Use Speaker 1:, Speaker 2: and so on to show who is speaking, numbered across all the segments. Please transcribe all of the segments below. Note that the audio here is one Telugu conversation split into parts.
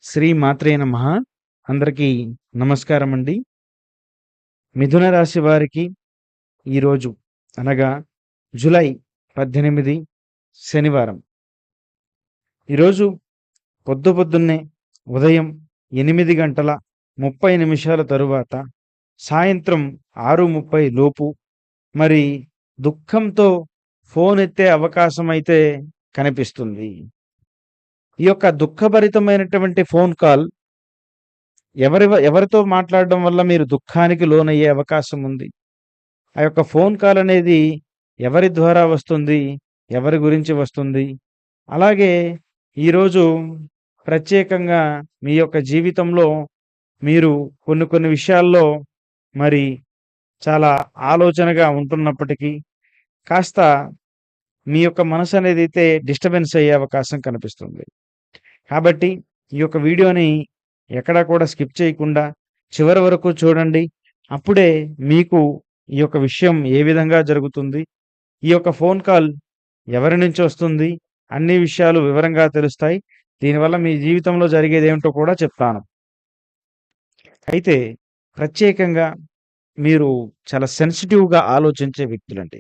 Speaker 1: శ్రీ మాత్రే నమః. అందరికీ నమస్కారం అండి. మిథున రాశి వారికి ఈరోజు అనగా జూలై 18 శనివారం. ఈరోజు పొద్దున్నే ఉదయం 8:30 తరువాత సాయంత్రం 6:30 లోపు మరి దుఃఖంతో ఫోన్ ఎత్తే అవకాశం అయితే కనిపిస్తుంది. ఈ యొక్క దుఃఖభరితమైనటువంటి ఫోన్ కాల్ ఎవరితో మాట్లాడడం వల్ల మీరు దుఃఖానికి లోనయ్యే అవకాశం ఉంది. ఆ యొక్క ఫోన్ కాల్ అనేది ఎవరి ద్వారా వస్తుంది? ఎవరి గురించి వస్తుంది? అలాగే ఈరోజు ప్రత్యేకంగా మీ యొక్క జీవితంలో మీరు కొన్ని విషయాల్లో మరి చాలా ఆలోచనగా ఉంటున్నప్పటికీ కాస్త మీ యొక్క మనసు అనేదైతే డిస్టర్బెన్స్ అయ్యే అవకాశం కనిపిస్తుంది. కాబట్టి ఈ యొక్క వీడియోని ఎక్కడా కూడా స్కిప్ చేయకుండా చివరి వరకు చూడండి. అప్పుడే మీకు ఈ యొక్క విషయం ఏ విధంగా జరుగుతుంది, ఈ యొక్క ఫోన్ కాల్ ఎవరి నుంచి వస్తుంది, అన్ని విషయాలు వివరంగా తెలుస్తాయి. దీనివల్ల మీ జీవితంలో జరిగేదేమిటో కూడా చెప్తాను. అయితే ప్రత్యేకంగా మీరు చాలా సెన్సిటివ్‌గా ఆలోచించే వ్యక్తులండి.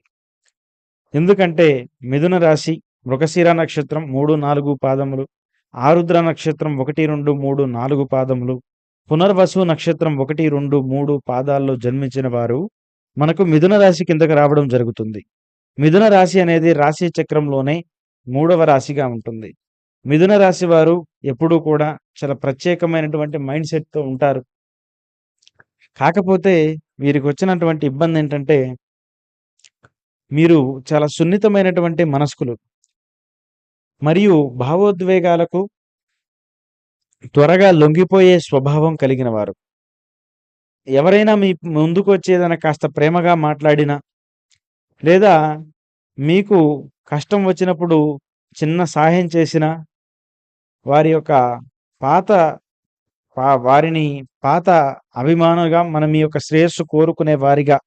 Speaker 1: ఎందుకంటే మిథున రాశి మృగశిర నక్షత్రం 3, 4 పాదములు, ఆరుద్ర నక్షత్రం 1, 2, 3, 4 పాదములు, పునర్వసు నక్షత్రం 1, 2, 3 పాదాల్లో జన్మించిన వారు మనకు మిథున రాశి కిందకి రావడం జరుగుతుంది. మిథున రాశి అనేది రాశి చక్రంలోనే 3వ రాశిగా ఉంటుంది. మిథున రాశి వారు ఎప్పుడూ కూడా చాలా ప్రత్యేకమైనటువంటి మైండ్ సెట్‌తో ఉంటారు. కాకపోతే వీరికొచ్చినటువంటి ఇబ్బందేంటంటే మీరు చాలా సున్నితమైనటువంటి మనస్కులు. మరియు భావోద్వేగాలకు త్వరగా లొంగిపోయే స్వభావం కలిగిన వారు. ఎవరైనా మీ ముందుకొచ్చి ఏదైనా కాస్త ప్రేమగా మాట్లాడినా, లేదా మీకు కష్టం వచ్చినప్పుడు చిన్న సహాయం చేసినా, వారి యొక్క పాత వారిని పాత అభిమానులుగా మనం మీ యొక్క శ్రేయస్సు కోరుకునే వారిగా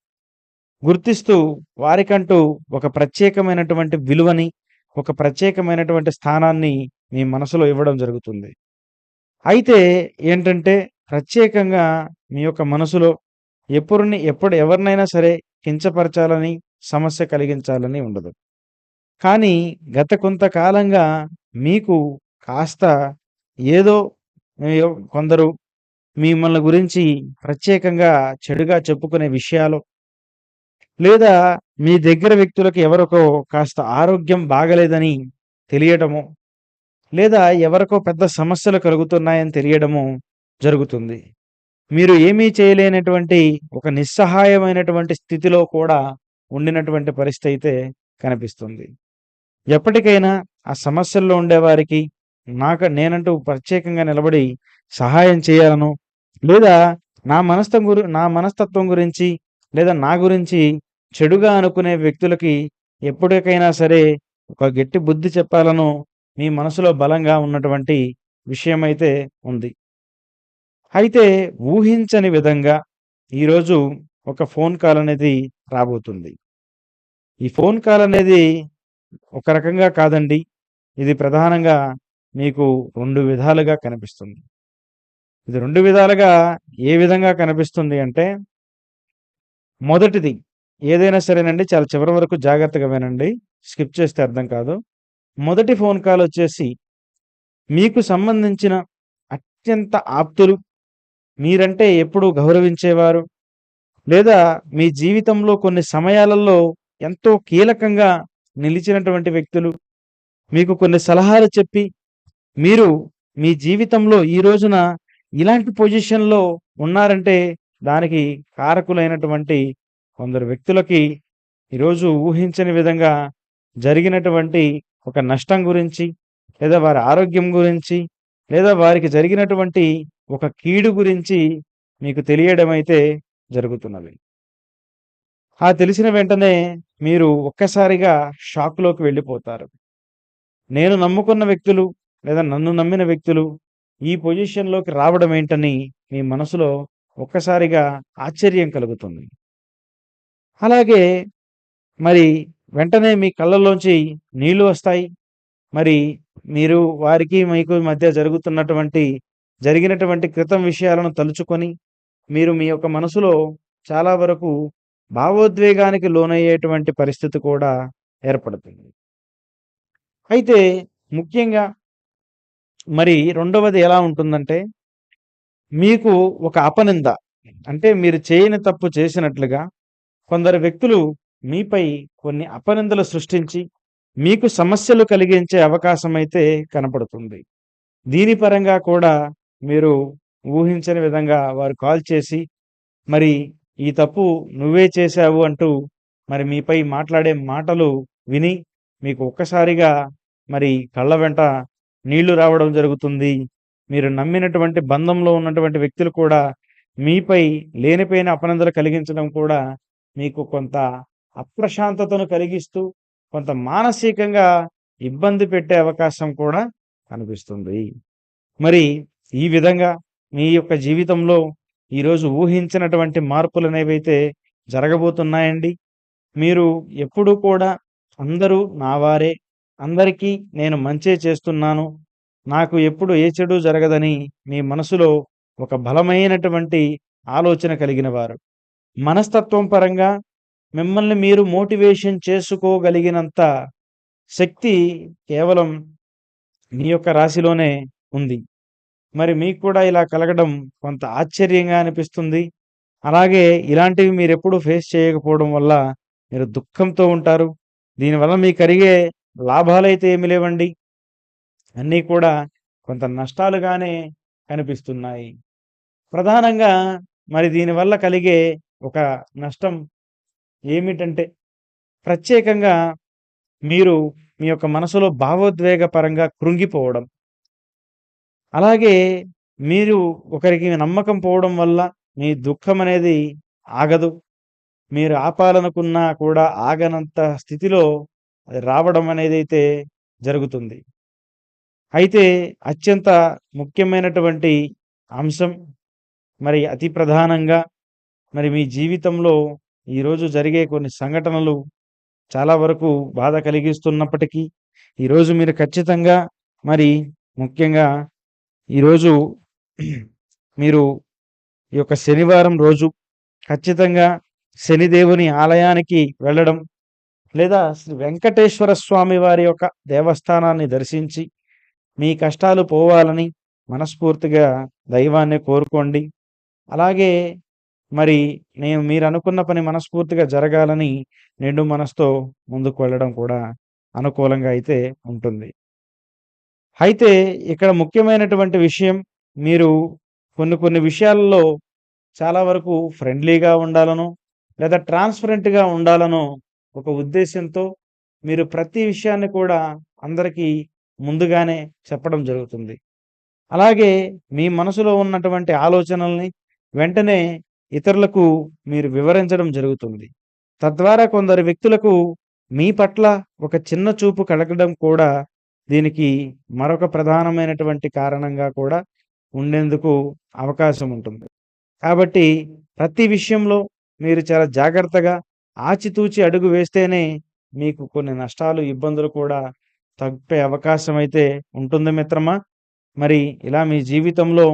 Speaker 1: గుర్తిస్తూ వారికంటూ ఒక ప్రత్యేకమైనటువంటి విలువని, ఒక ప్రత్యేకమైనటువంటి స్థానాన్ని మీ మనసులో ఇవ్వడం జరుగుతుంది. అయితే ఏంటంటే ప్రత్యేకంగా మీ యొక్క మనసులో ఎప్పుడు ఎవరినైనా సరే కించపరచాలని, సమస్య కలిగించాలని ఉండదు. కానీ గత కొంతకాలంగా మీకు కాస్త ఏదో కొందరు మిమ్మల్ని గురించి ప్రత్యేకంగా చెడుగా చెప్పుకునే విషయాలు, లేదా మీ దగ్గర వ్యక్తులకు ఎవరికో కాస్త ఆరోగ్యం బాగలేదని తెలియడము, లేదా ఎవరికో పెద్ద సమస్యలు కలుగుతున్నాయని తెలియడము జరుగుతుంది. మీరు ఏమీ చేయలేనటువంటి ఒక నిస్సహాయమైనటువంటి స్థితిలో కూడా ఉండినటువంటి పరిస్థితి అయితే కనిపిస్తుంది. ఎప్పటికైనా ఆ సమస్యల్లో ఉండేవారికి నేనంటూ ప్రత్యేకంగా నిలబడి సహాయం చేయాలను, లేదా నా మనస్తత్వం గురించి, లేదా నా గురించి చెడుగా అనుకునే వ్యక్తులకి ఎప్పటికైనా సరే ఒక గట్టి బుద్ధి చెప్పాలను మీ మనసులో బలంగా ఉన్నటువంటి విషయమైతే ఉంది. అయితే ఊహించని విధంగా ఈరోజు ఒక ఫోన్ కాల్ అనేది రాబోతుంది. ఈ ఫోన్ కాల్ అనేది ఒక రకంగా కాదండి. ఇది ప్రధానంగా మీకు 2 విధాలుగా కనిపిస్తుంది. ఇది 2 విధాలుగా ఏ విధంగా కనిపిస్తుంది అంటే, మొదటిది ఏదైనా సరేనండి, చాలా చివరి వరకు జాగ్రత్తగా వినండి. స్కిప్ చేస్తే అర్థం కాదు. మొదటి ఫోన్ కాల్ వచ్చేసి మీకు సంబంధించిన అత్యంత ఆప్తులు, మీరంటే ఎప్పుడూ గౌరవించేవారు, లేదా మీ జీవితంలో కొన్ని సమయాలలో ఎంతో కీలకంగా నిలిచినటువంటి వ్యక్తులు, మీకు కొన్ని సలహాలు చెప్పి, మీరు మీ జీవితంలో ఈ రోజున ఇలాంటి పొజిషన్‌లో ఉన్నారంటే దానికి కారకులైనటువంటి కొందరు వ్యక్తులకి ఈరోజు ఊహించని విధంగా జరిగినటువంటి ఒక నష్టం గురించి, లేదా వారి ఆరోగ్యం గురించి, లేదా వారికి జరిగినటువంటి ఒక కీడు గురించి మీకు తెలియడమైతే జరుగుతున్నది. ఆ తెలిసిన వెంటనే మీరు ఒక్కసారిగా షాక్‌లోకి వెళ్ళిపోతారు. నేను నమ్ముకున్న వ్యక్తులు, లేదా నన్ను నమ్మిన వ్యక్తులు ఈ పొజిషన్‌లోకి రావడం ఏంటని మీ మనసులో ఒక్కసారిగా ఆశ్చర్యం కలుగుతుంది. అలాగే మరి వెంటనే మీ కళ్ళల్లోంచి నీళ్లు వస్తాయి. మరి మీరు వారికి మీకు మధ్య జరుగుతున్నటువంటి జరిగినటువంటి క్రితం విషయాలను తలుచుకొని మీరు మీ యొక్క మనసులో చాలా వరకు భావోద్వేగానికి లోనయ్యేటువంటి పరిస్థితి కూడా ఏర్పడుతుంది. అయితే ముఖ్యంగా మరి రెండవది ఎలా ఉంటుందంటే, మీకు ఒక అపనింద అంటే మీరు చేయని తప్పు చేసినట్లుగా కొందరు వ్యక్తులు మీపై కొన్ని అపనిందలు సృష్టించి, మీకు సమస్యలు కలిగించే అవకాశమైతే కనపడుతుంది. దీని పరంగా కూడా మీరు ఊహించని విధంగా వారు కాల్ చేసి, మరి ఈ తప్పు నువ్వే చేశావు అంటూ మరి మీపై మాట్లాడే మాటలు విని, మీకు ఒక్కసారిగా మరి కళ్ళ వెంట నీళ్లు రావడం జరుగుతుంది. మీరు నమ్మినటువంటి బంధంలో ఉన్నటువంటి వ్యక్తులు కూడా మీపై లేనిపోయిన అపనిందలు కలిగించడం కూడా మీకు కొంత అప్రశాంతతను కలిగిస్తూ, కొంత మానసికంగా ఇబ్బంది పెట్టే అవకాశం కూడా కనిపిస్తుంది. మరి ఈ విధంగా మీ యొక్క జీవితంలో ఈరోజు ఊహించినటువంటి మార్పులనేవైతే జరగబోతున్నాయండి. మీరు ఎప్పుడూ కూడా అందరూ నా వారే, అందరికీ నేను మంచే చేస్తున్నాను, నాకు ఎప్పుడు ఏ చెడు జరగదని మీ మనసులో ఒక బలమైనటువంటి ఆలోచన కలిగిన వారు. మనస్తత్వం పరంగా మిమ్మల్ని మీరు మోటివేషన్ చేసుకోగలిగినంత శక్తి కేవలం మీ యొక్క రాశిలోనే ఉంది. మరి మీకు కూడా ఇలా కలగడం కొంత ఆశ్చర్యంగా అనిపిస్తుంది. అలాగే ఇలాంటివి మీరెప్పుడూ ఫేస్ చేయకపోవడం వల్ల మీరు దుఃఖంతో ఉంటారు. దీనివల్ల మీకు కలిగే లాభాలైతే ఏమి లేవండి. అన్నీ కూడా కొంత నష్టాలుగానే కనిపిస్తున్నాయి. ప్రధానంగా మరి దీనివల్ల కలిగే ఒక నష్టం ఏమిటంటే, ప్రత్యేకంగా మీరు మీ యొక్క మనసులో భావోద్వేగ పరంగా కృంగిపోవడం. అలాగే మీరు ఒకరికి నమ్మకం పోవడం వల్ల మీ దుఃఖమనేది ఆగదు. మీరు ఆపాలనుకున్నా కూడా ఆగనంత స్థితిలో అది రావడం అనేదైతే జరుగుతుంది. అయితే అత్యంత ముఖ్యమైనటువంటి అంశం మరి అతి ప్రధానంగా మరి మీ జీవితంలో ఈరోజు జరిగే కొన్ని సంఘటనలు చాలా వరకు బాధ కలిగిస్తున్నప్పటికీ, ఈరోజు మీరు ఖచ్చితంగా మరి ముఖ్యంగా ఈరోజు మీరు ఈ యొక్క శనివారం రోజు ఖచ్చితంగా శనిదేవుని ఆలయానికి వెళ్ళడం, లేదా శ్రీ వెంకటేశ్వర స్వామి వారి యొక్క దేవస్థానాన్ని దర్శించి, మీ కష్టాలు పోవాలని మనస్ఫూర్తిగా దైవాన్ని కోరుకోండి. అలాగే మరి మీరనుకున్న పని మనస్ఫూర్తిగా జరగాలని నిండు మనసుతో ముందుకు వెళ్ళడం కూడా అనుకూలంగా అయితే ఉంటుంది. అయితే ఇక్కడ ముఖ్యమైనటువంటి విషయం, మీరు కొన్ని కొన్ని విషయాలలో చాలా వరకు ఫ్రెండ్లీగా ఉండాలనో, లేదా ట్రాన్స్‌పరెంట్‌గా ఉండాలనో ఒక ఉద్దేశ్యంతో మీరు ప్రతి విషయాన్ని కూడా అందరికీ ముందుగానే చెప్పడం జరుగుతుంది. అలాగే మీ మనసులో ఉన్నటువంటి ఆలోచనల్ని వెంటనే ఇతరులకు మీరు వివరించడం జరుగుతుంది. తద్వారా కొందరు వ్యక్తులకు మీ పట్ల ఒక చిన్న చూపు కలగడం కూడా దీనికి మరొక ప్రధానమైనటువంటి కారణంగా కూడా ఉండేందుకు అవకాశం ఉంటుంది. కాబట్టి ప్రతి విషయంలో మీరు చాలా జాగ్రత్తగా ఆచితూచి అడుగు వేస్తేనే మీకు కొన్ని నష్టాలు, ఇబ్బందులు కూడా తప్పే అవకాశం అయితే ఉంటుంది మిత్రమా. మరి ఇలా మీ జీవితంలో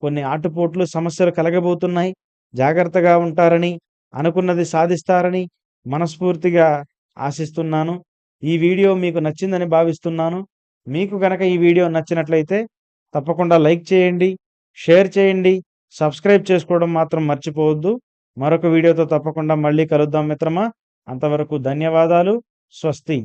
Speaker 1: కొన్ని ఆటుపోట్లు, సమస్యలు కలగబోతున్నాయి. జాగ్రత్తగా ఉంటారని, అనుకున్నది సాధిస్తారని మనస్ఫూర్తిగా ఆశిస్తున్నాను. ఈ వీడియో మీకు నచ్చిందని భావిస్తున్నాను. మీకు గనక ఈ వీడియో నచ్చినట్లయితే తప్పకుండా లైక్ చేయండి, షేర్ చేయండి, సబ్స్క్రైబ్ చేసుకోవడం మాత్రం మర్చిపోవద్దు. మరొక వీడియోతో తప్పకుండా మళ్ళీ కలుద్దాం మిత్రమా. అంతవరకు ధన్యవాదాలు. స్వస్తి.